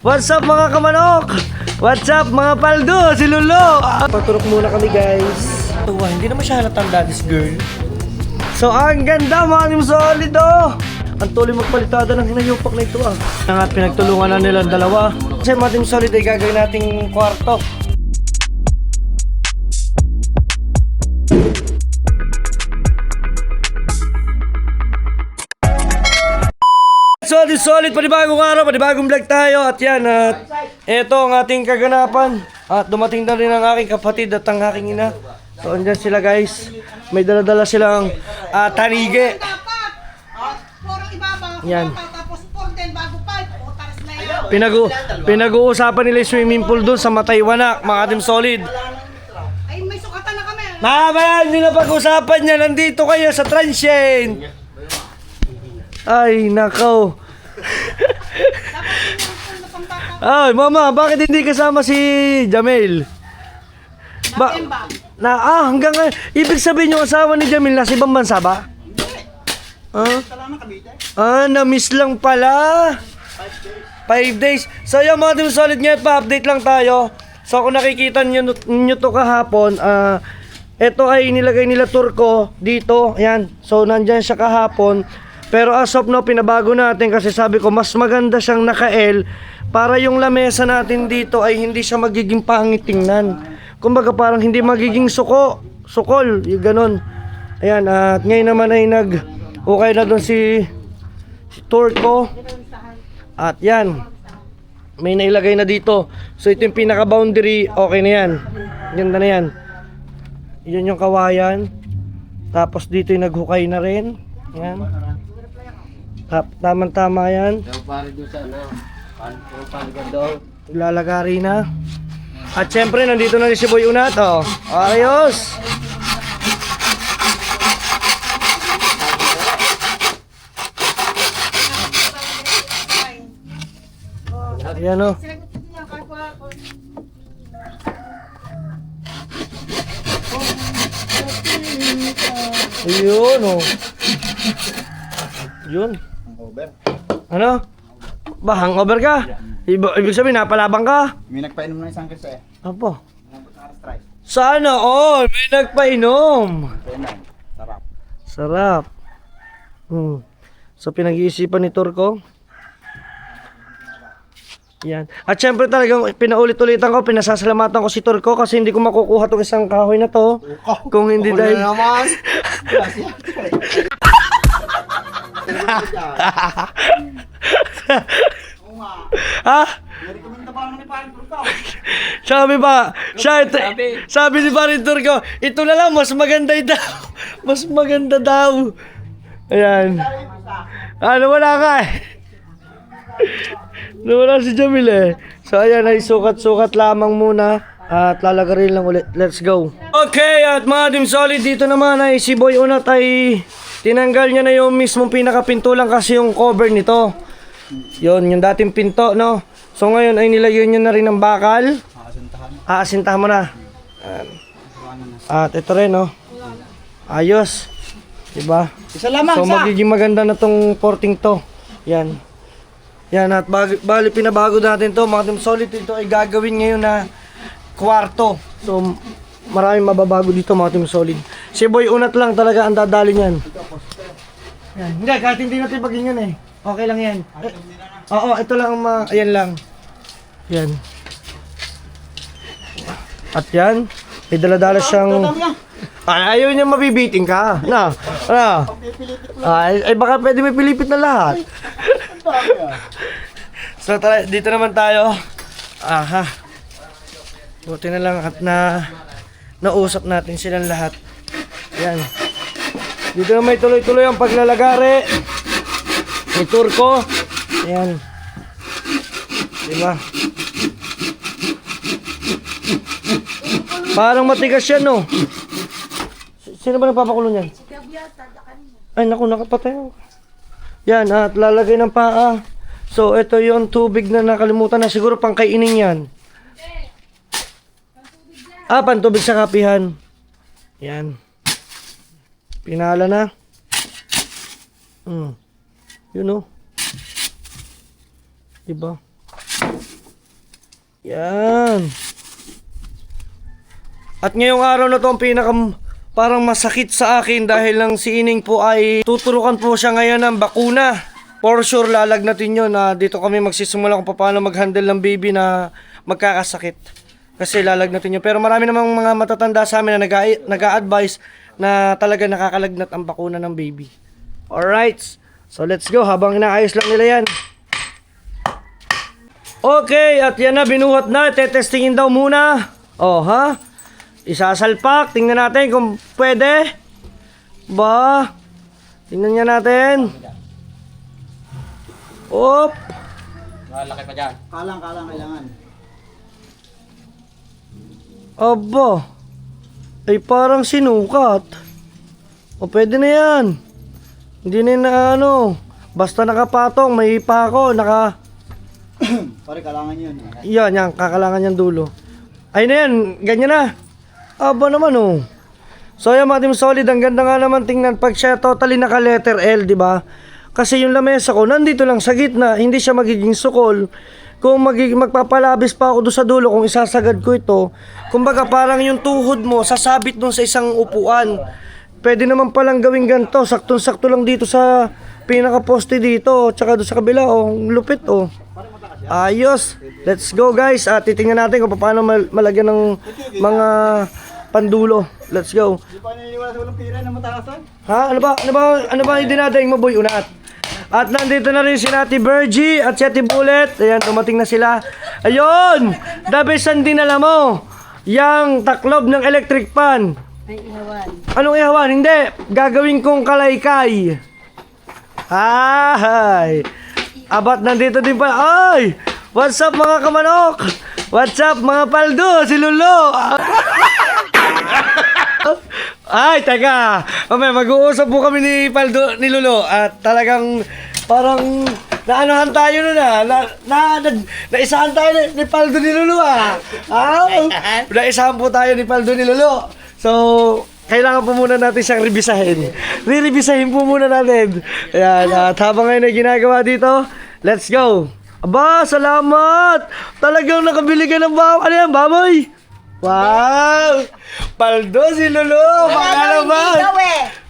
What's up mga kamanok? What's up mga paldo? Si Lolo! Paturok muna kami guys. Hindi naman siya halatang daddy's girl. So ang ganda mga team solid oh! Ang tuloy magpalitada ng hinayupak na ito ah. At pinagtulungan na nilang dalawa. Kasi mga team solid ay gagawin nating kwarto. Solid, panibagong araw, panibagong vlog tayo. At yan, at ito ang ating kaganapan. At dumating na rin ang aking kapatid at ang aking ina. So andyan sila guys. May dala-dala silang tanige. Yan. Pinag-uusapan nila yung swimming pool doon sa Mataywanak, mga team solid. Ay, may sukatan na kami. Mamaya, hindi na pag-usapan niya. Nandito kayo sa Transient. Ay, nakaw. Ay, mama, bakit hindi kasama si Jamil? Hanggang ngayon. Ibig sabihin yung asawa ni Jamil nasa ibang bansa ba? Na-miss lang pala. 5 days. So, yung mga team solid ngayon, pa-update lang tayo. So, kung nakikita nyo to kahapon, ito ay nilagay nila Turco dito. Ayan. So, nandyan siya kahapon. Pero as of now, pinabago natin kasi sabi ko, mas maganda siyang naka-L para yung lamesa natin dito ay hindi siya magiging pangit tingnan. Kumbaga parang hindi magiging sukol, yung ganun. Ayan, at ngayon naman ay okay na doon si Turco. At yan, may nailagay na dito. So ito yung pinaka-boundary, okay na yan. Ganda na yan. Yan yung kawayan. Tapos dito yung naghukay na rin. Yan. Tama-tama yan. Lalagari na. At syempre, nandito na rin si Boy Unat. Oh. Ayos! Ayan o. Ayun o. Yun. Ano? Ba, hangover ka? Ibig sabihin, napalabang ka? May nagpainom ng isang kasi. Apo. Sana all? May nagpainom. Sarap. Sarap. So, pinag-iisipan ni Turco. Yan. At syempre talagang pinaulit-ulitan ko, pinasasalamatan ko si Turco kasi hindi ko makukuha itong isang kahoy na to. Kung hindi dahil... naman. Ha? Sabi ni Parin Turco, ito na lang, mas maganda daw. Mas maganda daw. Ayan. Wala ka eh. Nawala si Jamil eh. So ayan, ay sukat-sukat lamang muna. At lalagarin lang ulit. Let's go. Okay, at mga team solid, dito naman ay si Boy Unat ay tinanggal niya na yung mismong pinakapintulan kasi yung cover nito. Yun, yung dating pinto, no? So ngayon ay nilagyan niya na rin ng bakal. Aasintahan mo na. At ito rin, no? Ayos. Diba? Isa lamang so magiging maganda na tong porting to. Yan. Yan, at bali pinabago natin to. Mga team solid, ito ay gagawin ngayon na kwarto. So maraming mababago dito mga team solid. Si Boy Unat lang talaga ang dadali niyan. Yan. Hindi, kahit hindi natin baging yan eh. Okay lang yan. Oo, ito lang ang ayan lang. Yan. At yan, may daladala siyang... ayaw niya mabibiting ka. Na. Ay, baka pwede may pilipit na lahat. So dito naman tayo. Aha. Buti na lang at nausap natin silang lahat. Yan. Dito na may tuloy-tuloy ang paglalagari. May Turco. Ayan. Diba? Parang matigas yan, no? Sino ba nagpapakulo niyan? Ay, naku, nakapatay ako. Yan, at lalagay ng paa. So, ito yung tubig na nakalimutan na. Siguro pang kainin yan. Pantubig sa kapihan. Yan. Pinala na. Yun o. Diba? Yan. At ngayong araw na to ang parang masakit sa akin dahil lang si Ining po ay tuturukan po siya ngayon ng bakuna. For sure lalagnatin yun na dito kami magsisimula kung paano mag-handle ng baby na magkakasakit. Kasi lalagnatin yun. Pero marami namang mga matatanda sa amin na nag-a-advise na talaga nakakalagnat ang bakuna ng baby. Alright. So let's go habang inaayos lang nila yan. Okay, at yan na, binuhat na. Tetestingin daw muna. Oh, ha? Isasalpak. Tingnan natin kung pwede. Ba? Tingnan nga natin. Op. Malaki pa dyan. Kalang kailangan. Aba. Ay parang sinukat. O pwede na yan. Hindi na ano. Basta nakapatong, may ipa ako. Pare, kailangan yun. Yan, kakalangan yung dulo. Ay na yan, ganyan na. Aba naman oh. So yan mga team solid, ang ganda nga naman tingnan pag siya totally naka letter L, di ba? Kasi yung lamesa ko nandito lang sa gitna, hindi siya magiging sukol. Kung magpapalabis pa ako doon sa dulo, kung isasagad ko ito, kumbaga parang yung tuhod mo sasabit doon sa isang upuan. Pwede naman palang gawing ganito, saktong-sakto lang dito sa pinaka-poste dito, tsaka doon sa kabila, oh, lupit oh. Ayos. Let's go guys. Titingnan natin kung paano malagyan ng mga pandulo. Let's go. Di pa naniniwala sa walang pira na matakasan? Ha? Ano ba yung dinadaing mo, boy? Unat. At nandito na rin si Ate Virgie at si Ate Bullet. Ayan, dumating na sila. Ayun! Dabesan din alam mo. Yang taklob ng electric pan. Ay, ihawan. Anong ihawan? Hindi. Gagawin kong kalaykay. Ay! Abat nandito din pa. Ay! What's up mga kamanok? What's up mga paldo? Si Lolo! Ay, teka. Mag-uusap po kami ni Paldo, ni Lolo. At talagang parang naanohan tayo nun naisahan tayo ni Paldo ni Lolo naisahan po tayo ni Paldo ni Lolo. So, kailangan po muna natin siyang revisahin. Re-revisahin po muna natin. Ayan, at habang ngayon ay ginagawa dito, let's go. Aba, salamat! Talagang nakabili ka ng baboy. Ano yan, baboy? Wow! Paldo si Lolo! Baka naman!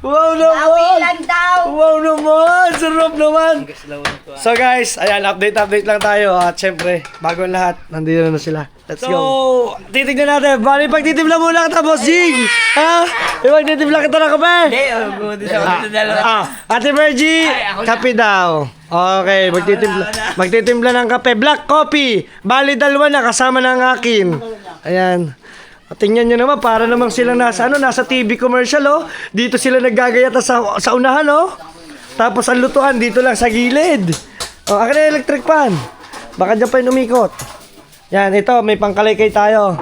Wow naman! Wow naman! Sarap naman! So guys, ayan, update lang tayo. At syempre, bago ang lahat, nandito na sila. Let's go! So, titignan natin. Bali, pagtitimpla muna kita, Boss Jing! Ha? Ipagtitimpla kita na kape? Ate Virgie, kape daw. Okay, magtitimpla ng kape. Black coffee. Bali, dalawa na, kasama na ang akin. Ayan. At tingnan nyo naman, para namang silang nasa TV commercial, oh. Dito sila naggagayata sa unahan, oh. Tapos ang lutuan, dito lang sa gilid. Oh, akin na electric pan. Baka dyan pa yung umikot. Yan, ito, may pangkalaykay tayo.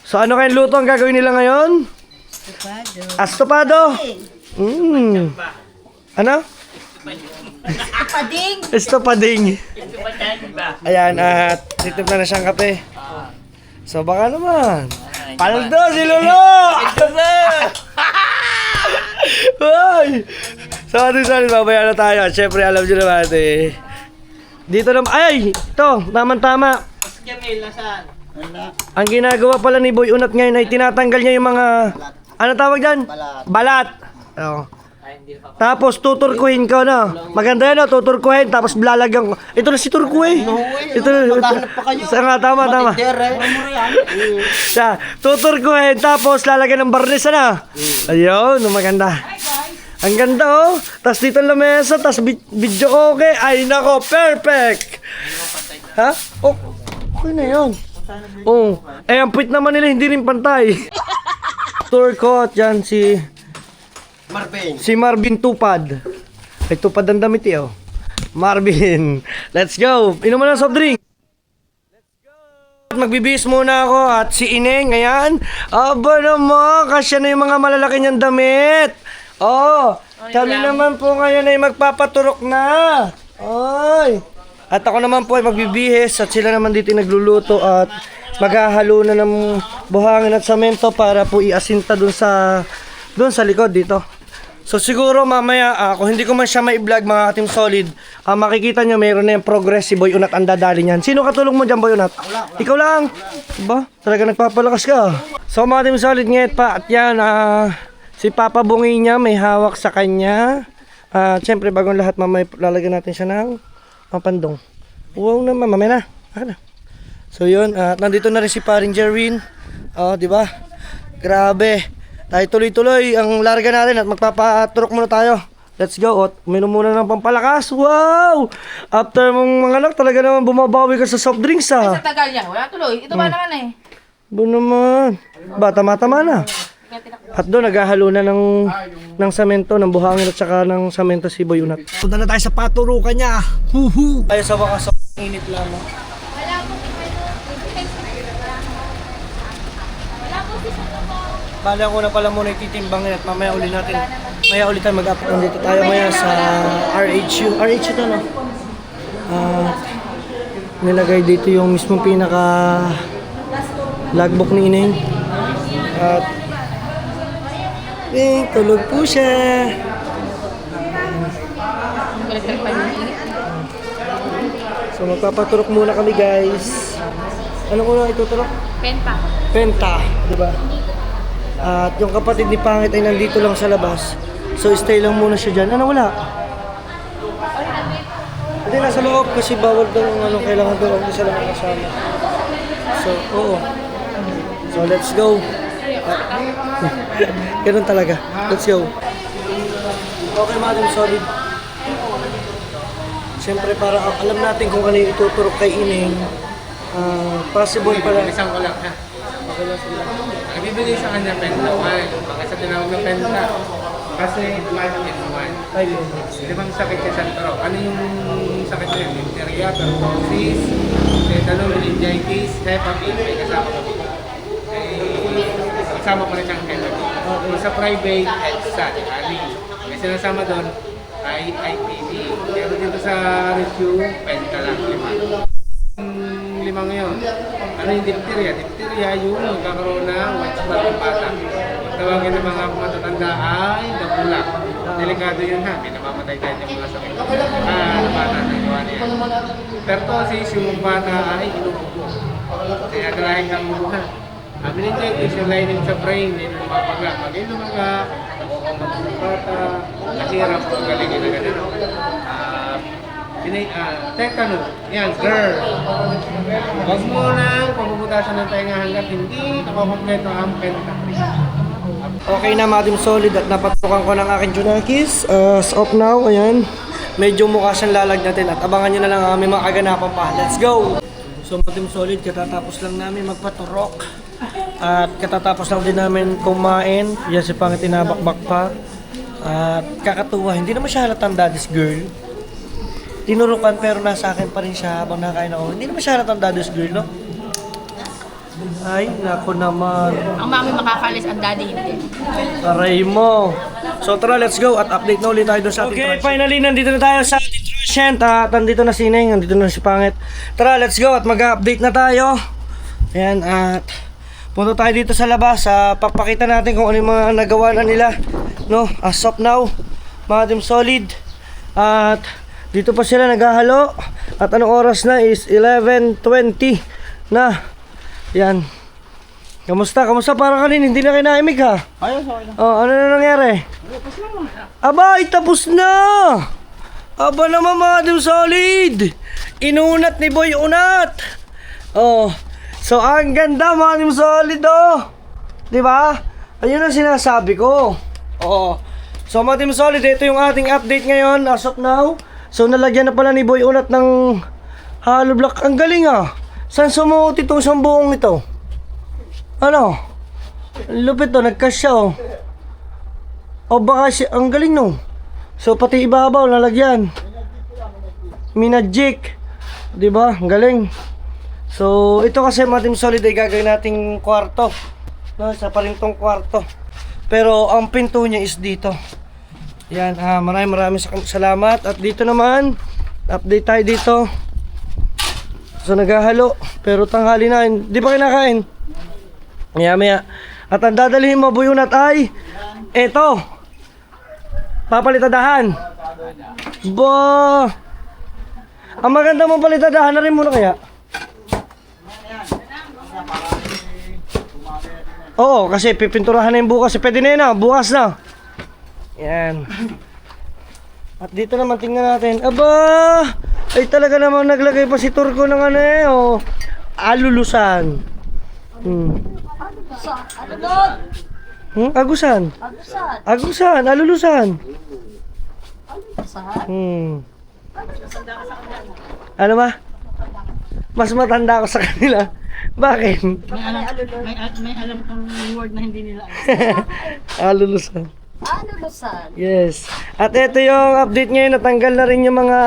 So, ano kayong luto ang gagawin nila ngayon? Estopado. Ano? Estopading. Ayan, at titimpla na siyang kape. So baka naman. Paldo si Lolo! Ay! So ating babaya na tayo. Siyempre alam nyo naman dito naman. Ay! Ito, tama. Ang ginagawa pala ni Boy Unat ngayon ay tinatanggal niya yung mga ano tawag dyan? Balat. Oh. Tapos tuturkuhin ko no. Maganda yan no, tuturkuhin tapos lalagyan ko. Ito na si turkuhe. Ito na. Tama. Siya, tuturkuhin tapos lalagyan ng barnis na. Ayun, maganda. Ang ganda oh. Tapos dito ang lamesa, tapos video okay. Ay nako, perfect. Ha? Oh, okay na yun. Oh, ang puwit naman nila hindi rin pantay. Turkot yan si Marvin Tupad. Ay, Tupad ang damit eh, oh. Marvin, let's go. Inom mo ng soft drink. Let's go. Magbibihis muna ako at si Ineng, ayan. Aba naman, kasya na yung mga malalaki niyang damit. Oh, kami naman po ngayon ay magpapaturok na. Ay. At ako naman po ay magbibihis at sila naman dito nagluluto at maghahalo na ng buhangin at samento para po iasinta dun sa likod dito. So siguro mamaya, kung hindi ko man siya mai-vlog mga Team Solid, makikita nyo mayroon na yung progress si Boy Unat ang dadali niyan. Sino katulong mo dyan, Boy Unat? Ikaw lang. Diba? Talaga nagpapalakas ka. So mga Team Solid ngayon pa, at yan, si Papa Bungi niya may hawak sa kanya. Siyempre bagong lahat mamaya lalagyan natin siya ng pandong. Wow naman, mamaya na. Akin na. So yun, at nandito na rin si Paring Jerwin. Di ba? Grabe. Tayo tuloy-tuloy ang larga natin at magpapaturok muna tayo. Let's go. At uminom muna ng pampalakas. Wow! After mong mga anak, talaga naman bumabawi ka sa soft drinks Sa tagal niya, wala tuloy. Ito ba naman eh? Bu naman. Ba, tama-tama na. At doon, naghahalo na ng samento, ng buhangin at saka ng samento si Boy Unat. Punta na tayo sa paturukan niya. Huhu! Tayo sa wakas, init lang. Bala ko na pala muna ititimbangin at mamaya ulit tayo mag-upload. Nandito tayo maya sa RHU. RHU to, no? Nilagay dito yung mismong pinaka logbook ni Ineng. At tulog po siya. So magpapaturok muna kami, guys. Ano ko na ituturok? Penta. Penta, di ba? At yung kapatid ni Pangit ay nandito lang sa labas. So stay lang muna siya dyan. Ano wala? Hindi, nasa loob kasi bawal daw yung kailangan daw ang isa lang ang kasama. So, oo. So let's go. Ganun talaga. Let's go. Okay, Madam Solid. Siyempre para alam natin kung ano yung ituturok kay Ineng. Possible pala. Isang ko lang ha. Nagbibigay sa kanya penta 1. Bakit sa tinawag na penta? Kasi 1 in 1. Di bang sakit niya sa taro? Ano yung sakit niya? Diarrhea, pertussis, tetano, meningitis, hepatitis, may kasama ko. Kasama ko rin siyang hepatitis. Sa private, EDSA, Ali. May sinasama doon, IIPD. Pero dito sa review, penta lang, 5. 5 ngayon. Ano yung diphtheria? Diphtheria yung magkakaroon ng white spot ng bata. Tawagin ng mga matatanda ay dabulak. Delikado yun ha. May namamatay tayo yung mga sakit. Bata na gawa niya. Pertussis yung bata ay inuubo. Kaya dalahin kang ubo ha. Meningitis yung lining sa brain, yung lumapaga. Pag yung lumaga, nakukumag ng bata, nakirap kung galigin na gano'n. Tetanus, yan, girl. Huwag mo nang pabubutasan ng tainga hanggat hindi napakompleto ang penta. Okay na, Madam Solid, at napatukan ko ng aking Junakis. As of now, ayan. Medyo mukha siyang lalagnatin at abangan nyo na lang ang aming mga kaganapan pa. Let's go! So, Madam Solid, katatapos lang namin magpaturok. At katatapos lang din namin kumain. Yan si Pangit tinabakbak pa. At kakatuwa, hindi naman siya halatang daddy's girl. Tinurukan pero nasa akin pa rin siya habang nakain ako. Hindi naman siya halatang daddy's girl, no? Ay, naku naman. Ang mami makakalis, ang daddy hindi. Aray mo. So tara, let's go at update na ulit tayo doon sa ating transient. Finally, nandito na tayo sa ating transient. At nandito na si Neng, nandito na si Pangit. Tara, let's go at mag-update na tayo. Ayan, at punta tayo dito sa labas. Papakita natin kung ano yung mga nagawa na nila. No, as of now, Madam Solid. At dito pa sila naghahalo. At anong oras na is 11:20 na. Yan. Kamusta? Kamusta para kanina? Hindi na kinaimig ha? Ayos, okay lang. Oh, ano na nangyari? Aba, tapos na! Aba naman, Madam Solid! Inunat ni Boy Unat! Oh, so ang ganda, Madam Solid, oh! Diba? Ayun ang sinasabi ko. Oh. So, Madam Solid, ito yung ating update ngayon as of now. So, nalagyan na pala ni Boy Unat ng hollow block. Ang galing ah! Saan sumuot itong isang buong ito? Ano? Lupit to, nagkasya oh. O baka siya, ang galing no. So pati ibabaw, lalagyan. Minajik. Diba? Ang galing. So ito kasi Madam Solid ay gagawin nating kwarto. No, sa parintong kwarto. Pero ang pinto niya is dito. Yan, maraming salamat. At dito naman, update tayo dito. So naghahalo, pero tanghali na, di pa kinakain. Maya. At ang dadalhin mo, Boy Unat, ay eto. Papalitadahan. Ba. Ang maganda mong palitadahan na rin muna kaya. Oo, kasi pipinturahan na yung bukas. Pwede na yun ah, bukas na. Yan. At dito naman tingnan natin. Aba! Ay talaga naman naglagay pa si Turco ng ano eh. Oh. Alulusan. Agusan. Agusan, alulusan. Ano ba? Mas matanda ako sa kanila. Bakit? May alam kang word na hindi nila. Alulusan. Alulusan. Yes. At ito yung update ngayon, natanggal na rin yung mga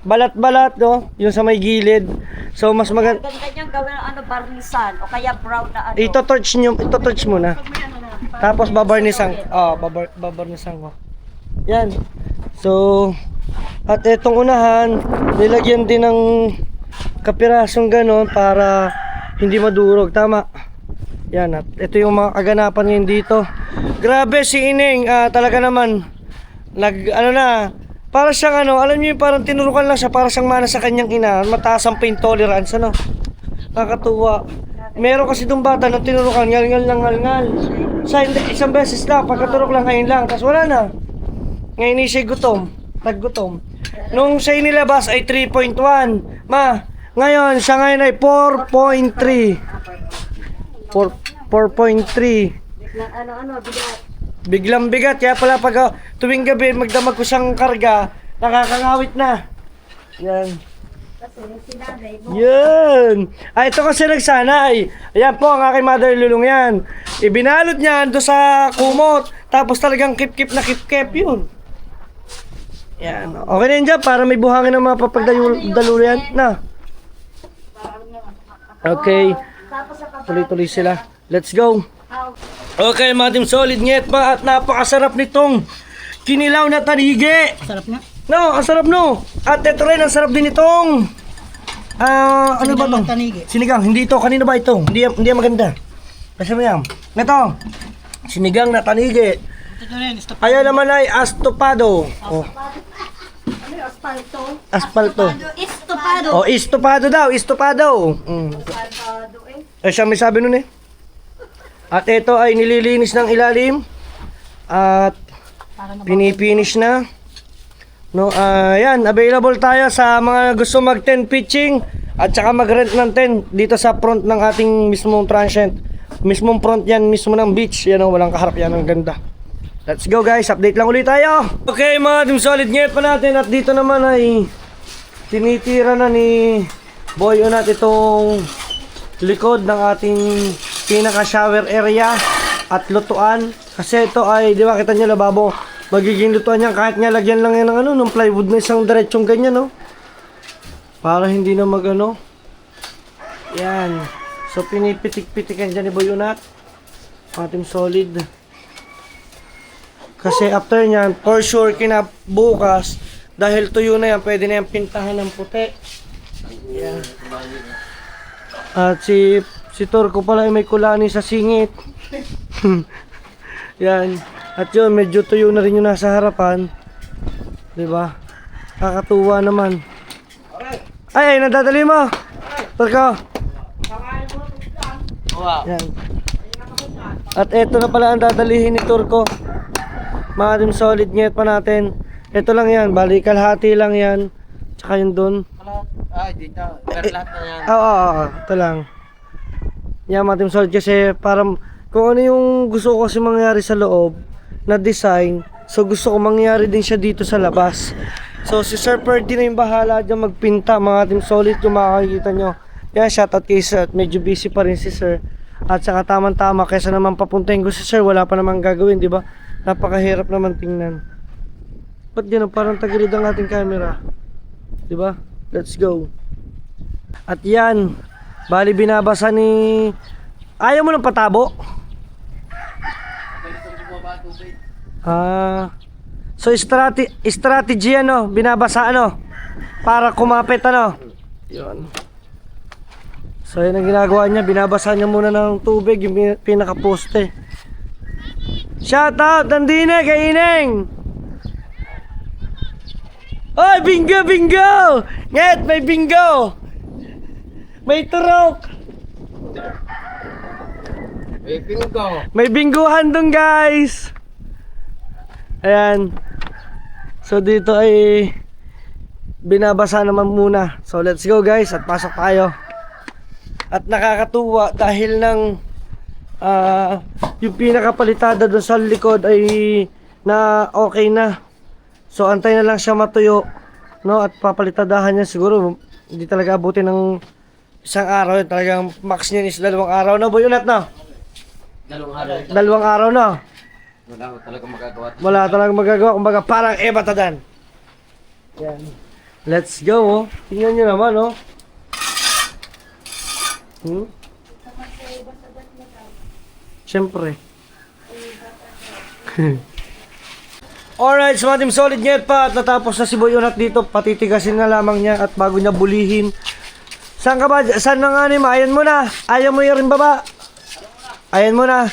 balat-balat, no? Yung sa may gilid. So mas maganda. Ganda niyang gawin ng ano, barnisan o kaya brown na ano. Ito-touch muna. Tapos babarnisan. Babarnisan ko. Yan. So at etong unahan, nilagyan din ng kapirasong ganon para hindi madurog. Tama. Yan. At ito yung mga kaganapan ngayon dito. Grabe si Ineng. Talaga naman. Ano na. Para siyang ano, alam niyo yung parang tinurukan lang siya para siyang mana sa kanyang ina. Mataas ang pain tolerance, ano. Nakakatuwa. Meron kasi itong bata na tinurukan, ngal-ngal. Sa isang beses lang, pagkaturok lang ngayon lang. Tapos wala na. Ngayon siya gutom. Taggutom. Nung siya inilabas ay 3.1. Ngayon, siya ngayon ay 4.3. 4.3. Biglang bigat. Kaya pala pag tuwing gabi magdamag ko siyang karga, nakakangawit na. Yan. Yan. Ito kasi nagsanay. Ayan po ang aking mother lulong yan. Ibinalot niya doon sa kumot. Tapos talagang kip-kip na kip-kip yun. Yan. Okay na yun dyan para may buhangin ng mga papagdalulo yan. Na. Okay. Tuloy-tuloy sila. Let's go. Okay mga team solid, nget pa at napakasarap nitong kinilaw na tanigi. Sarap nga. No, ang sarap no. At ito rin, ang sarap din itong ano ba to? Sinigang. Hindi ito, kanino ba ito? Hindi yan maganda. Kasi mo yan. Ito, sinigang na tanigi. Ayan naman ay astopado. Oh. Ano yung aspalto? Aspalto. Estopado. Oh, istopado daw, istopado. Aspalto Siya may sabi nun eh. At ito ay nililinis ng ilalim. At pinipinish na. No, yan, available tayo sa mga gusto mag tent pitching at saka mag-rent ng tent dito sa front ng ating mismong transient. Mismong front yan, mismo ng beach. Yan o, walang kaharap yan, ang ganda. Let's go guys, update lang ulit tayo. Okay mga team solid, ngayon pa natin at dito naman ay tinitira na ni Boy Unat itong likod ng ating pinaka shower area at lutuan. Kasi ito ay, di ba kita nyo lababo, magiging lutuan yan kahit nga lagyan lang yan ng ano, ng plywood na isang diretsong ganyan, no? Para hindi na magano. Yan. So pinipitik-pitikan dyan ni Boy Unat. Ating solid. Kasi after nyan, for sure kinabukas, dahil tuyo na yan, pwede na yan pintahan ng puti. Yan. At si Turco pala ay may kulani sa singit. Yan. At yun, medyo tuyo na rin yung nasa harapan. Diba? Kakatuwa naman. Ay, nadadali mo. Turco. Yan. At eto na pala ang dadalihin ni Turco. Mga team solid, nget pa natin. Ito lang yan, bali kalahati lang yan. Tsaka yun dun. Dito. Pero lahat na yan. Oo, ito lang. Yan mga team solid kasi parang kung ano yung gusto ko kasi mangyari sa loob na design, so gusto ko mangyari din siya dito sa labas. So si Sir Ferdy na yung bahala dyan magpinta mga team solid yung makakikita nyo. Yan, shoutout kay Sir, medyo busy pa rin si Sir. At saka tamang-tama kaysa naman papuntahin ko si Sir, wala pa namang gagawin, di ba? Napakahirap naman tingnan. Ba't gano'n? Parang tagilid ang ating camera. Di ba? Let's go. At yan, bali binabasa ni... Ayaw mo ng patabo? So strategy ano, binabasa ano, para kumapit ano. Yun. So yun ang ginagawa niya, binabasa niya muna ng tubig yung pinaka-poste. Shout out Dandine kay Ineng. Ay, bingo, bingo! Nget, may bingo! May turok! Wiping ko. May bingguhan dun, guys! Ayan. So, dito ay binabasa naman muna. So, let's go, guys, at pasok tayo. At nakakatuwa dahil ng yung pinakapalitada doon sa likod ay na okay na. So antay na lang siya matuyo, no? At papalitadahan niya siguro hindi talaga abutin ng isang araw. Talagang max niya is 2 araw na, boy. Unat na. 2 araw. 2 araw na. Wala ko talaga magagawa. Wala talagang magagawa. Kumbaga parang ebatadan. Yan. Let's go, oh. Tingnan niyo naman, oh. Siyempre. Alright, so Team Solid ngayon pa at natapos na si Boy Unat dito. Patitigasin na lamang niya at bago niya bulihin. Saan ka ba? Saan na nga ni Ma? Ayan mo na. Ayaw mo rin baba. Ayan mo na.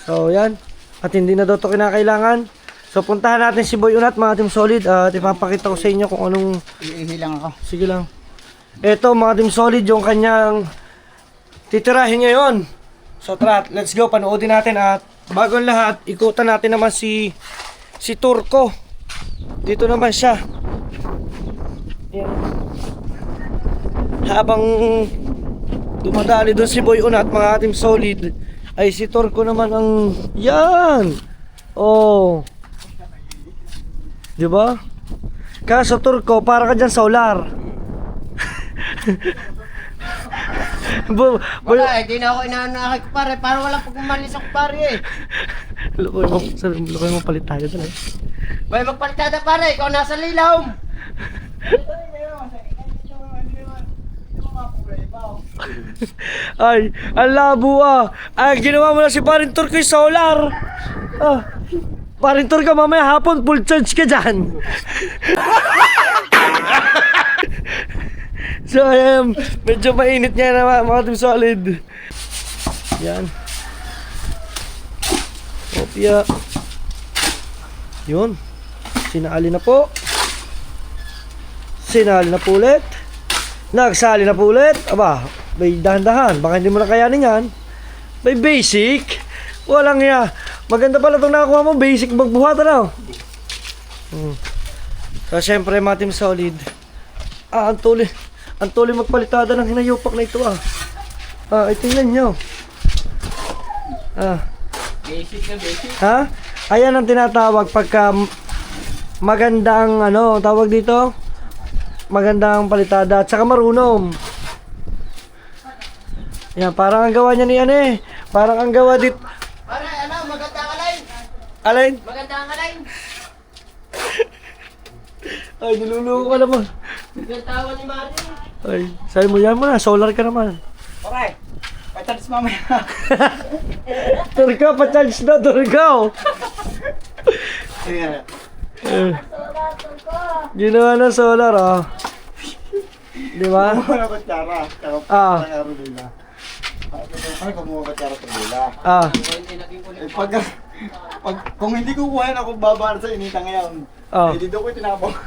So yan. At hindi na daw ito kinakailangan. So puntahan natin si Boy Unat mga Team Solid. At ipapakita ko sa inyo kung anong... Ihilang ako. Sige lang. Ito mga Team Solid yung kanyang titirahin ngayon. So tara, let's go. Panoodin natin at bago ang lahat, ikutan natin naman si Turko. Dito naman siya. Yan. Habang dumadali doon si Boy Unat mga Team Solid, ay si Turko naman ang yan. Oh. 'Di ba? Kaso Turko, para ka diyan solar. Wala, hindi na ako inaanakay ko pare. Parang wala pag umalis ako pare eh. Lukoy mo palit tayo doon eh. May magpalitada pare, ikaw nasa lilawm. Ay, ang labo ah. Ay, ginawa mo na si Paring Turko yung solar. Ah, Paring Turko, mamaya hapon full charge ka dyan. So, ayan, medyo mainit niya na mga Team Solid. Yan. Opya. Yun. Sinali na po. Sinali na po ulit. Nagsali na po ulit. Aba, may dahan-dahan. Baka hindi mo na kayanin yan. May basic. Walang ya. Maganda pala itong nakakuha mo. Basic magbuhat ano. So, syempre mga Team Solid. Ang tuloy magpalitada ng hinayupak na ito ah. Tingnan nyo. Basic na basic. Ha? Ayan ang tinatawag pagka maganda ang ano, tawag dito? Magandang palitada at saka marunong. Yan, parang ang gawa niya ni ano eh. Parang ang gawa dit. Pare, ano, maganda ang alay. Alin? Maganda ang alay. Ay, niluluko ka naman. Nagtawa ni Mario. Ay, sabi mo yan mo na, solar ka naman. Pare, patalis mamaya. Turko, pa-charge na, Turko. Ginawa na solar, oh. Di ba? Kumuha ka tsara. Ah. Ay, kumuha ka tsara pagdila. Ah. Kung hindi ko kuhain ako babaan sa inita ngayon. Oh. Eh, dito ko tinapong.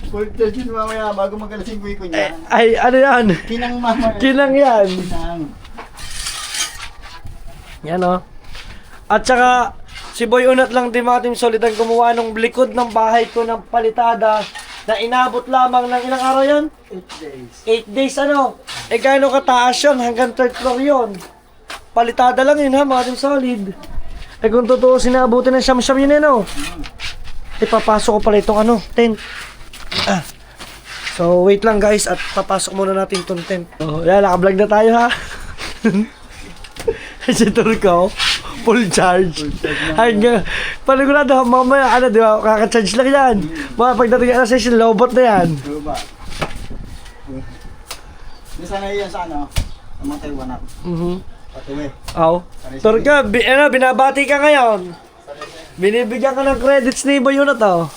Full charge yun mamaya bago mag-alasing ko niya. Ay, ano yan? Kinang mamaya. Kinang yan. Kinang. Yan, oh. At saka, si Boy Unat lang din mga Team Solid ang gumawa ng likod ng bahay ko ng palitada na inabot lamang ng ilang araw yan? 8 days. 8 days ano? Eh gaano kataas yun? Hanggang 3rd floor yun. Palitada lang yun ha mga Team Solid. Eh kung totoo sinabutin ng siyam-siyam yun eh no? Ipapasok ko pala itong ano, tent. So wait lang guys at papasok muna natin itong tent. Oh, yan, naka-vlog na tayo ha. Si Turko, full charge. Hanggang, panigurado, mamaya, ano, di ba, kaka-charge lang yan. Mga pagdating na session, lobot na yan. Diba? Hindi sana yan sa ano, sa mga Taiwan ako. Patuwi. Aw. Turko, binabati ka ngayon. Binibigyan ka ng credits ni Boy Unat, oh.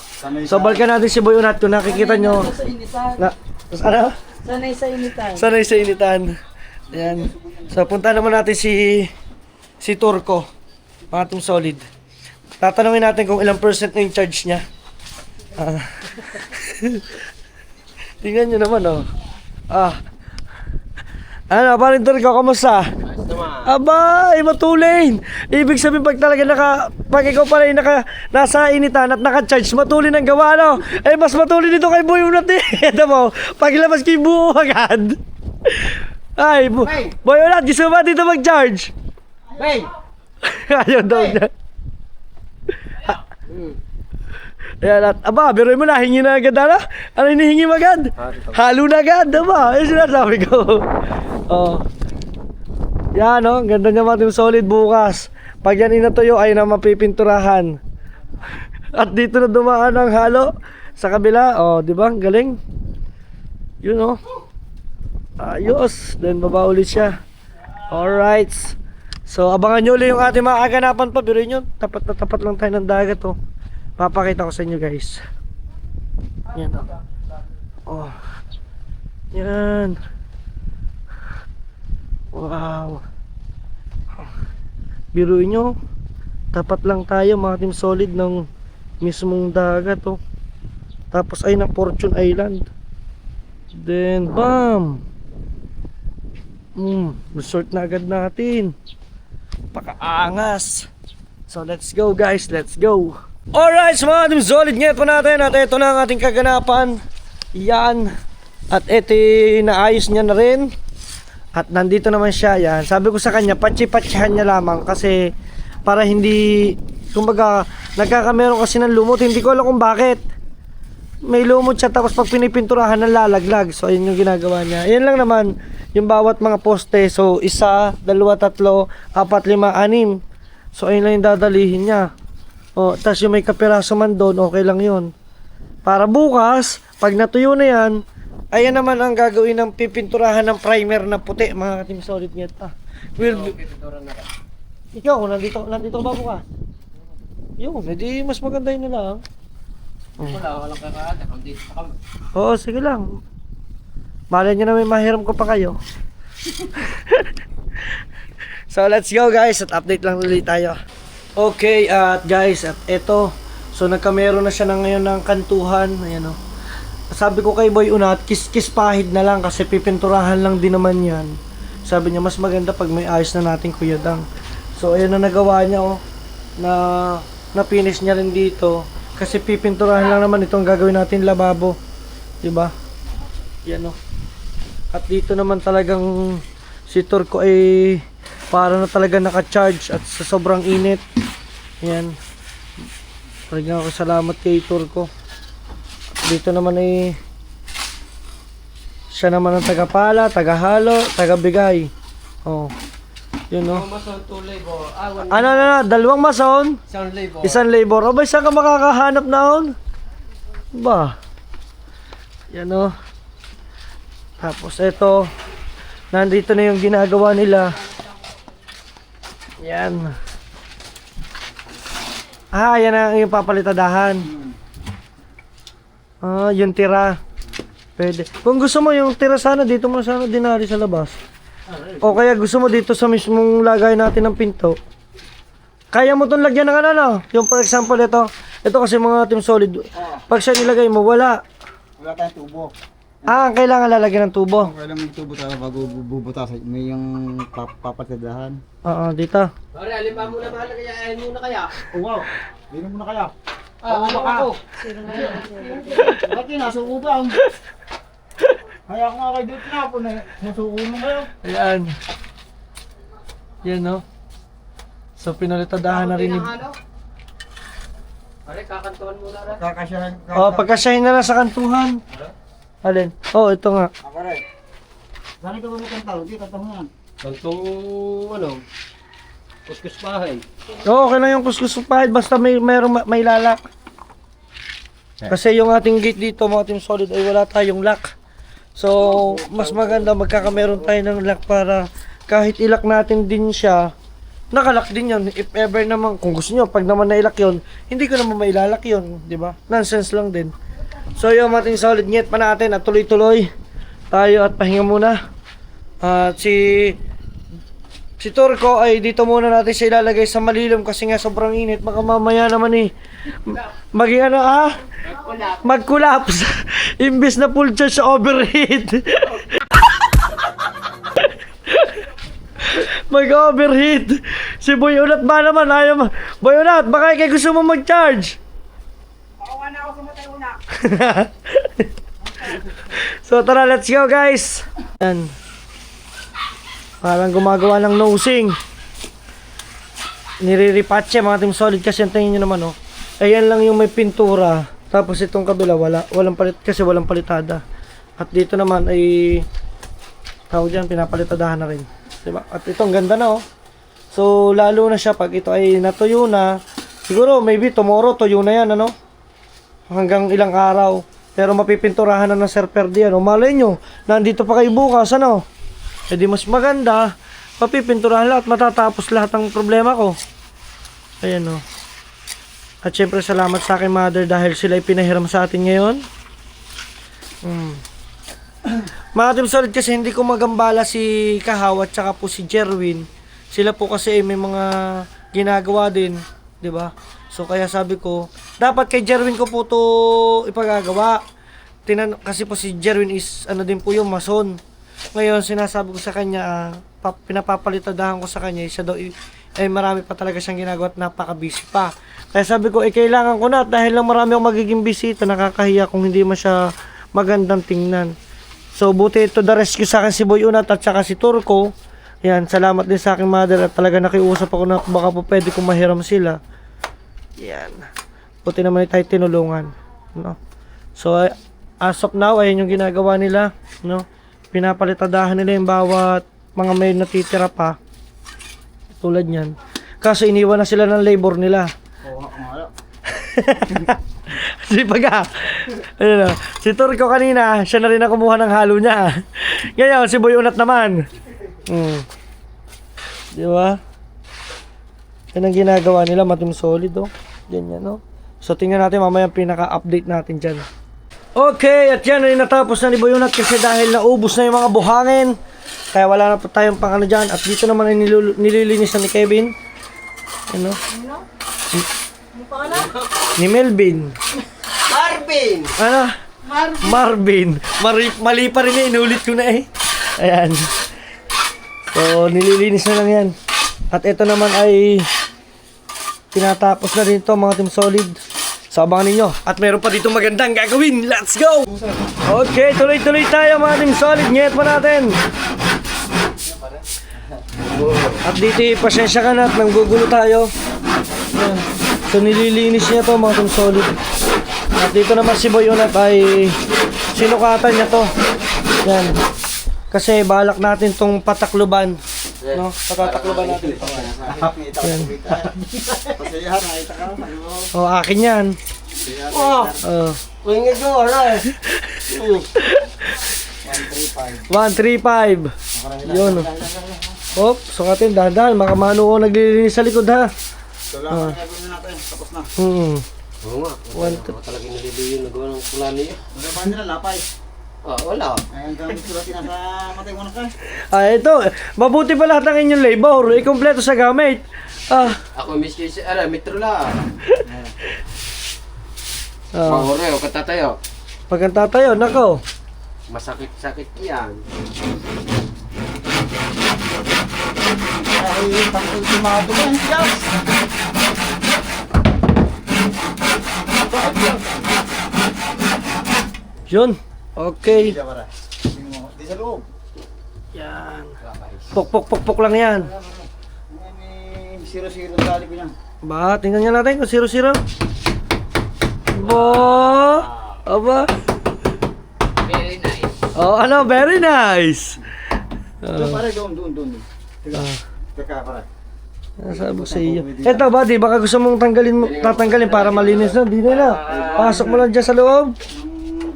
So, balikan natin si Boy Unat kung nakikita nyo. Sa initan. Ano? Sanay sa initan. Sanay sa initan. Ayan. So, punta naman natin si Turko. mga team solid. Tatanungin natin kung ilang percent na yung charge niya. Tingnan nyo naman, oh. Ano, parin ko, kamusta? Aba, matulin. Ibig sabihin pag talaga pag ikaw pala yung nasa initan at naka-charge, matulin ang gawa, no? Mas matulin dito kay Boy Unat eh. Ito mo, paglabas kay buo agad. Ay, Boy Unat, gusto ba dito mag-charge? Hey! Ayaw daw niya. Ayan, at biruin mo na, hingi na agad ano? Ano hinihingi mo agad? Halo na agad, diba? Yung sinasabi ko. Yan, no? Ganda niya mga team solid bukas. Pag yan inatuyo, ay na mapipinturahan. At dito na dumaan ang halo sa kabila. Diba? Galing. Yun, no? Ayos. Then, baba ulit siya. Alright. So, abangan nyo ulit yung ating mga kaganapan pa. Biruin nyo, tapat na tapat lang tayo ng dagat, oh. Papakita ko sa inyo, guys. Yan, oh. Yan. Wow. Biruin nyo, tapat lang tayo mga team solid ng mismong dagat, oh. Tapos ay ng Fortune Island. Then bam, resort na agad natin. Pakaangas. So let's go, guys, let's go. Alright, so mga team solid, ngayon po natin. At ito na ang ating kaganapan. Yan. At ito naayos niya na rin. At nandito naman siya, yan. Sabi ko sa kanya, patsi-patsihan niya lamang kasi para hindi, kumbaga, nagkakameron kasi ng lumot. Hindi ko alam kung bakit. May lumot siya tapos pag pinipinturahan nalalaglag. So ayun yung ginagawa niya. Yan lang naman yung bawat mga poste. So 1, 2, 3, 4, 5, 6. So ayun lang yung dadalihin niya. Tapos yung may kapiraso man doon, okay lang yun. Para bukas, pag natuyo na yan, ayan naman ang gagawin ng pipinturahan ng primer na puti, mga team solid nito. Ikaw, nandito ba bukas? Yun, edi mas maganda yun na lang. Walang kakaaga. Dito pa kami. Oo, sige lang. Malay nyo na may mahiram ko pa kayo. So let's go, guys, at update lang ulit tayo. Okay, at guys, at eto. So nagkameron na siya na ngayon ng kantuhan. Ayan, o. Sabi ko kay Boy Unat, kiss pahid na lang kasi pipinturahan lang din naman yan. Sabi niya, mas maganda pag may ayos na natin, Kuya Dang. So ayan na nagawa niya, o. Na finish niya rin dito. Kasi pipinturahan lang naman itong gagawin natin lababo. Diba? Yan, o. At dito naman talagang si Turco ay para na talaga naka-charge at sa sobrang init. Yan. Talagang ako salamat kay Turco. Dito naman ay siya naman ang tagapala, tagahalo, tagabigay. Yun, no. Mason, 2 labor. Dalawang mason, Isang labor. isang labor. Abay, saan ka makakahanap naon? Ba? Yan, no. Tapos ito, nandito na yung ginagawa nila. Yan. Yan ang yung papalitadahan. Yung tira. Pwede. Kung gusto mo yung tira sana, dito mo sana dinari sa labas. O kaya gusto mo dito sa mismong lagay natin ng pinto. Kaya mo itong lagyan ng ano. Yung for example ito. Ito kasi mga team solid. Pag siya nilagay mo, wala. Wala tayong tubo. Kailangan lalagyan ng tubo. Kailangan may tubo tayo bago bubutasan. May yung papatadahan. Dito. Pare, alin ba muna mahal kaya? Ayaw muna kaya? Wow! Bino mo na kaya. Ako. Bakit nasuko ba? Kaya ako nga kayo dito na po na nasuko mo kayo. Ayan. Yan, no. So pinalitadahan na rin. Pare, kakantuhan muna rin. Kakasyahan. Pagkasyahin na lang sa kantuhan. Alin? Ito nga. Pare. Saan ito ba mo kantaw? Hindi, kantaw mo yan. Kantong, kuskus pahay. Okay lang yung kuskus pahid basta may lalak. Kasi yung ating gate dito, mga team solid, ay wala tayong lock. So, mas maganda magkakameron tayo ng lock para kahit ilak natin din siya, nakalock din yun. If ever naman, kung gusto nyo, pag naman nailak yun, hindi ko naman mailalak yun, di ba? Nonsense lang din. So, yung mga team solid, ngit pa natin at tuloy-tuloy tayo at pahinga muna. At si Si Turco ay dito muna natin siya ilalagay sa malilim kasi nga sobrang init. Baka mamaya naman maging ano mag-collapse. Imbis na full charge sa overheat. Mag-overheat. Si Boy Unat ba naman? Ayaw Boy Unat, baka kayo gusto mo mag-charge? Ako na ako sumatay una. So tara, let's go guys. Yan. Parang gumagawa ng nosing. Nire-repatch mga team solid kasi tingin nyo naman ayan lang yung may pintura. Tapos itong kabila walang palit kasi walang palitada. At dito naman ay tawag dyan, pinapalitadahan na rin. Diba? At itong ganda na So lalo na siya pag ito ay natuyo na. Siguro maybe tomorrow tuyo na yan hanggang ilang araw. Pero mapipinturahan na ng Sir Ferdi malay nyo, nandito pa kayo bukas Eh di mas maganda, papipinturahan lahat, matatapos lahat ng problema ko. Ayan At syempre salamat sa aking mother dahil sila ay pinahiram sa atin ngayon. Mga team solid kasi hindi ko magambala si Kahaw at saka po si Jerwin. Sila po kasi may mga ginagawa din, 'di ba? So kaya sabi ko, dapat kay Jerwin ko po 'to ipagagawa. Kasi po si Jerwin is din po yung mason. Ngayon sinasabi ko sa kanya, pinapapalitadahan ko sa kanya, siya daw marami pa talaga siyang ginagawa at napaka-busy pa. Kaya sabi ko, kailangan ko na dahil lang marami akong magiging bisita, nakakahiya kung hindi mo siya magandang tingnan. So buti ito the rescue sa akin si Boy Unat at saka si Turco. Yan, salamat din sa aking mother at talaga nakiusap ako na baka po pwede kong mahiram sila. Yan. Buti naman tayo tinulungan. So as of now, ayun yung ginagawa nila. Pinapalitadahan nila yung bawat mga may natitira pa. Tulad niyan. Kaso iniwan na sila ng labor nila. Si Paga. Si Turco kanina, siya na rin ang kumuha ng halo niya. Ngayon, si Boy Unat naman. Di ba? Yan ang ginagawa nila, matim solid Ganyan So tingnan natin mamaya pinaka-update natin dyan. Okay, at yan ay natapos na ni Boy Unat kasi dahil naubos na yung mga buhangin. Kaya wala na po tayong pangano dyan. At dito naman ay nililinis na ni Kevin. Ni Melvin. Marvin! Marvin. Mali pa rin inulit ko na Ayan. So, nililinis na lang yan. At ito naman ay tinatapos na rin ito mga team solid. So, abangan ninyo. At meron pa dito magandang gagawin. Let's go! Okay, tuloy-tuloy tayo mga team solid. Nyet pa natin. At dito, pasensya ka na at nanggugulo tayo. Ayan. So, nililinis niya to mga team solid. At dito naman si Boy Unat ay sinukatan niya to. Yan. Kasi balak natin tong patakluban. Patatakluban natin ito. Yan. Akin yan. Ingit mo, 135. Yun. Sukatin, dahan-dahan. Makamano ko naglilinis sa likod ha. Tapos na. Oo nga. Talagang naliliyo yung nagawa ng kulani Ano ba nila lapay? Wala. Ayan kami sulatin na sa matay mo na ka. Ito. Mabuti pa lahat ng inyong labor. Kompleto sa gamit. Ako miski metro lang. Mahore, o katatayo. Pagkantatayo, nako. Masakit-sakit yan. Ay, pang-ultimado yan, Jaws. Yun. Okay. Di sa loob. Yan. Pok lang yan. May 0-0 dali ko niyan. Ba, tingnan nga natin kung 0-0. Aba. Very nice. Very nice. Doon pare, doon. Teka pare. Sabi ko sa iyo. Eto ba, di baka gusto mong tatanggalin para malinis na. Di na. Pasok mo lang dyan sa loob.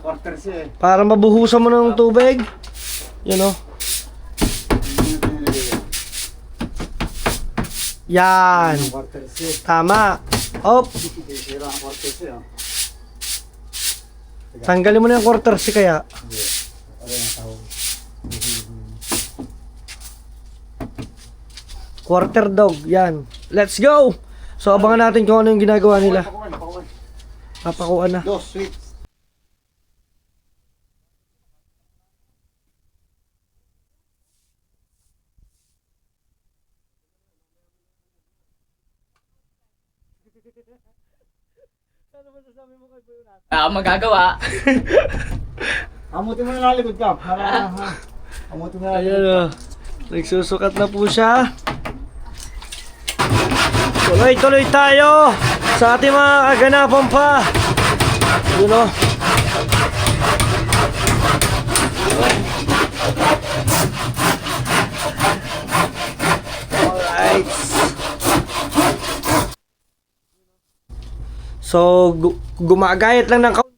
Quarter siya Para mabuhusan mo ng tubig. Yan. Quarter siya. Tama. Op. Sira ang quarter siya. Tanggalin mo na yung quarter si kaya. Quarter dog, yan. Let's go! So abangan natin kung ano yung ginagawa nila. Papakuan na. Dos, sweet. Magagawa. Amutin mo na nalikod ka. Para, amutin mo na nalikod. Ayan o. Nagsusukat na po siya. Tuloy-tuloy tayo sa ating mga kaganapan pa. Yun o. Alright. So, gumagayat lang ng kaunti.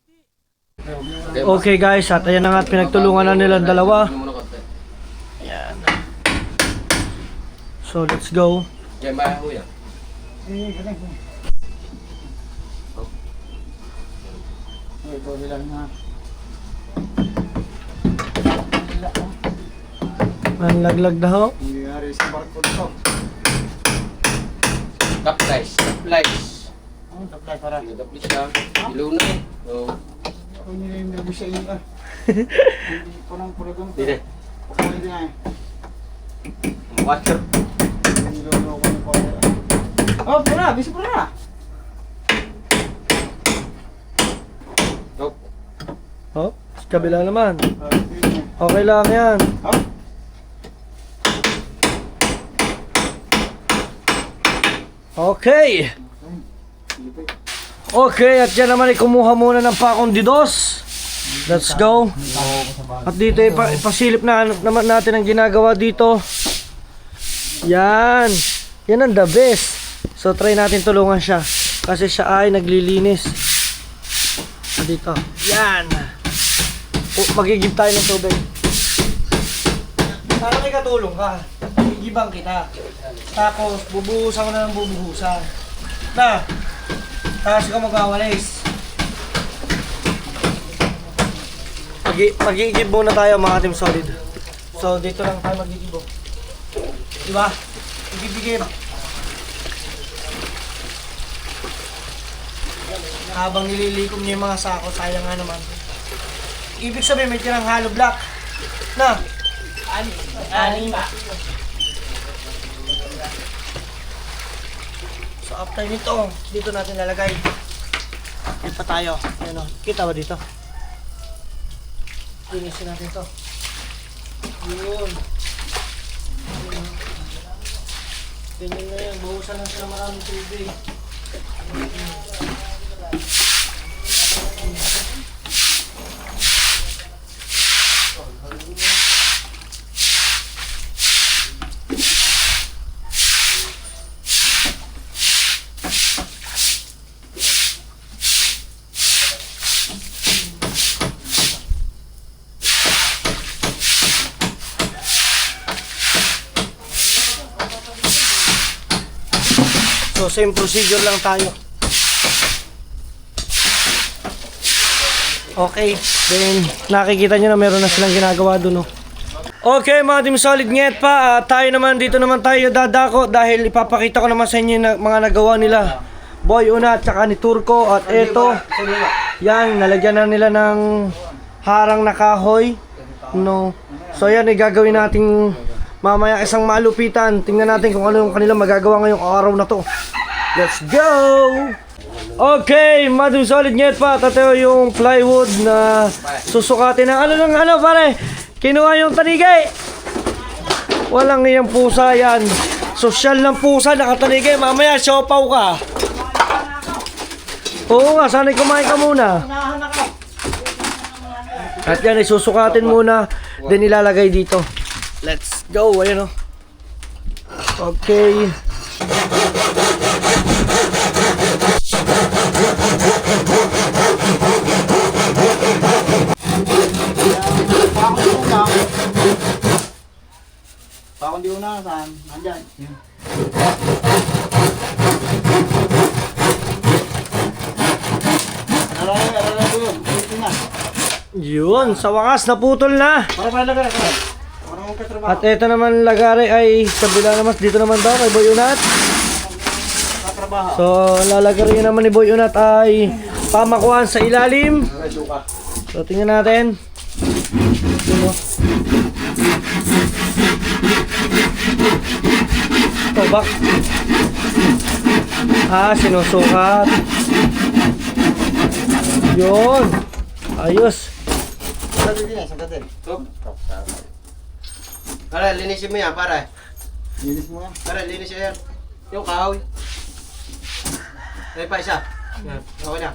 Okay guys, at ayan na nga at pinagtulungan na nilang dalawa. Ayan. So, let's go. Diyan ba ho yan? Ito nilang na. Nanlaglag na ho. Hindi nga rin sa barko dito. Taplies. Taplies. Ang taplay para. Taplies siya. Ilaw na eh. So, Ako nila yung nabi sa iyo ah. Hindi ko nang pulagong to. Hindi. Ako hindi nga eh. water. Niloloko ng power. Oh, pura! Bisa pura! Nope. Oh, sa kabila naman. Ah, yun eh. Okay lang yan. Ah? Okay. Okay, at yan naman ay kumuha muna ng pakong didos. Let's go. At dito ipasilip na naman natin ang ginagawa dito. Yan. Yan ang the best. So try natin tulungan siya. Kasi siya ay naglilinis. Dito. Yan. Magigib tayo ng tubig. Sana may katulong ka. Igibang kita. Tapos bubuhusan ko na ng bubuhusan. Na. Tapos ikaw magwawalis. Mag-iigib muna tayo mga team solid. So dito lang tayo mag-iigib. Diba? Igib-igib. Habang nililikom niya yung mga sako, sayang nga naman. Ibig sabihin may tirang hollow block. Na? Anim pa. So after nito, dito natin lalagay. Yan pa tayo. Ayan o. Kita ba dito? Linisin natin to. Yun. Ganyan na yan. Bahusan lang sila maraming tubig. So same procedure lang tayo. Okay, then nakikita nyo na meron na silang ginagawa dun. Okay mga team solid, nget pa. Tayo naman, dito naman tayo dadako dahil ipapakita ko naman sa inyo yung mga nagawa nila Boy Una at saka ni Turco. At eto, yan, nalagyan na nila ng harang na kahoy. No. So yan, gagawin nating mamaya isang malupitan. Tingnan natin kung ano yung kanilang magagawa ngayong araw na to. Let's go! Okay, Madam Solid Nyet pa. Tateo yung plywood na susukatin na. Ano pare? Kinuha yung tanigay. Walang iyang pusa yan. Sosyal ng pusa, nakatanigay. Mamaya, siopaw ka. Oo nga, sana'y kumain ka muna. At yan, isusukatin muna. Then ilalagay dito. Let's go, ayun o. Okay. Bakong di una, saan? Andyan. Alala ko yun. Ito na. Yun, sa wakas naputol na. Para lagay. Para At ito naman lagari ay kabila naman, dito naman daw kay Boy Unat. So, lalagari naman ni Boy Unat ay pamakuan sa ilalim. So, tingnan natin. Ito. Tobak. Sinusukat. Yun. Ayos. Para, linisin mo yan, para. Linis mo nga. Para, linis yan. Yung kahoy. Ay, pa isa. Yan, okay na.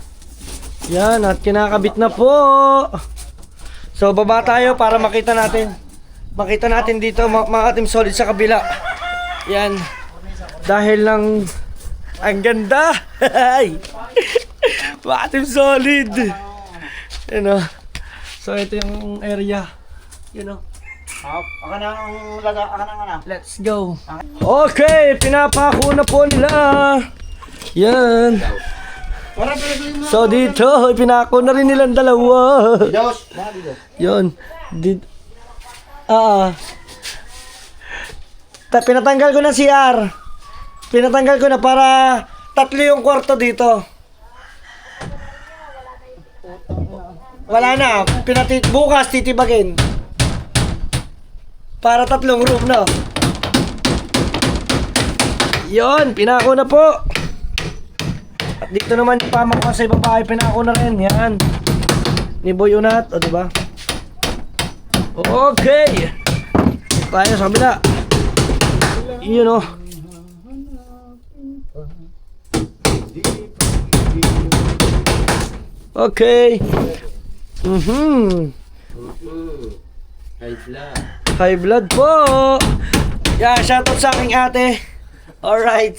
Yan, at kinakabit na po. So, baba tayo para makita natin. Makita natin dito mga Team Solid sa kabila. Yan. Dahil lang ang ganda. Mga Team Solid. Yan o. So, ito yung area. Yun o. Aka na ang laga, aka na nga na. Let's go. Okay, pinapako na po nila. Yan. Para pinagulin mo. So dito, pinako na rin nilang dalawa. Dos. Yun. Pinatanggal ko na CR. Pinatanggal ko na para 3 yung kwarto dito. Wala na. Bukas titibagin. Para 3 room na. Yon, pinako na po. At dito naman yung pamakuha sa ibang bahay, pinako na rin. Yan. Ni Boy Unat, o diba? Okay. Tayo sa kabila. Yun o. Okay. High blood. High blood po. Yeah, shoutout sa aking ate. Alright.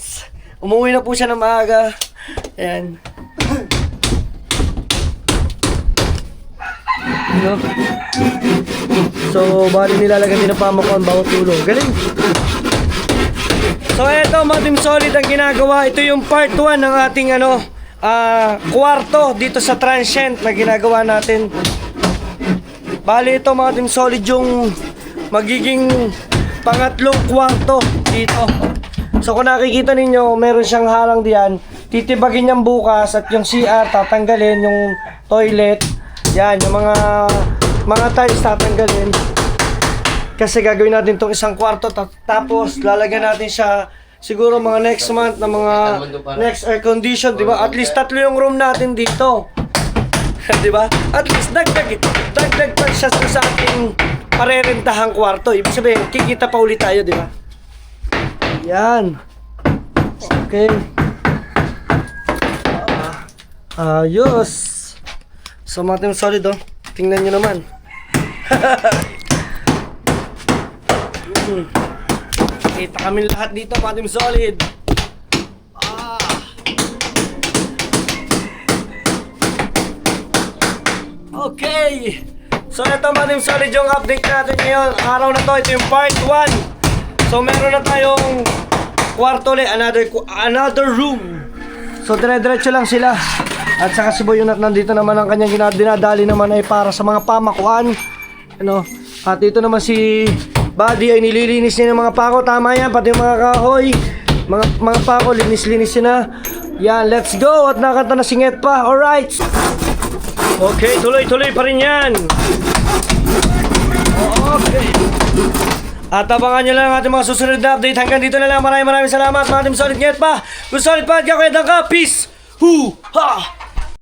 Umuwi na po siya ng maaga. Ayan. You know? So, bali nilalagyan din ng pamakuan bawat tulong. Galing. So, eto mga Team Solid ang ginagawa. Ito yung part 1 ng ating kwarto dito sa transient na ginagawa natin. Bali ito mga Team Solid yung magiging pangatlong kwarto dito. So kung nakikita ninyo, meron siyang harang diyan. Titibagin niyang bukas at yung CR tatanggalin, yung toilet. Yan, yung mga tiles tatanggalin. Kasi gagawin natin tong isang kwarto tapos lalagyan natin siya siguro mga next month na mga next air condition, di ba? At least 3 yung room natin dito. Di ba? At least dagdag pa siya sa ating parerentahang kwarto. Ibig sabihin, kikita pa ulit tayo, di ba? Yan. Okay. Ayos. So, mga Team Solid, oh. Tingnan nyo naman. Kita kami lahat dito, mga Team Solid. Okay. So ito mga Team Solid yung update natin ngayon. Araw na to, ito yung part 1. So meron na tayong kwarto ulit, another room. So dire-diretso lang sila. At saka si Boy Unat nandito naman ang kanyang dinadali naman ay para sa mga pamakuan. Ano? At dito naman si Buddy ay nililinis niya ng mga pako. Tama yan, pati yung mga kahoy. Mga pako, linis-linis na. Yan, let's go. At nakanta na singit pa. Alright. Okay, tuloy-tuloy pa rin yan. Okay. At abangan nyo lang ang ating mga susunod na update. Hanggang dito na lang. Maraming salamat mga Team Solid. Ngayon pa. Kung solid pa, kaya ka. Peace. Hoo! Ha!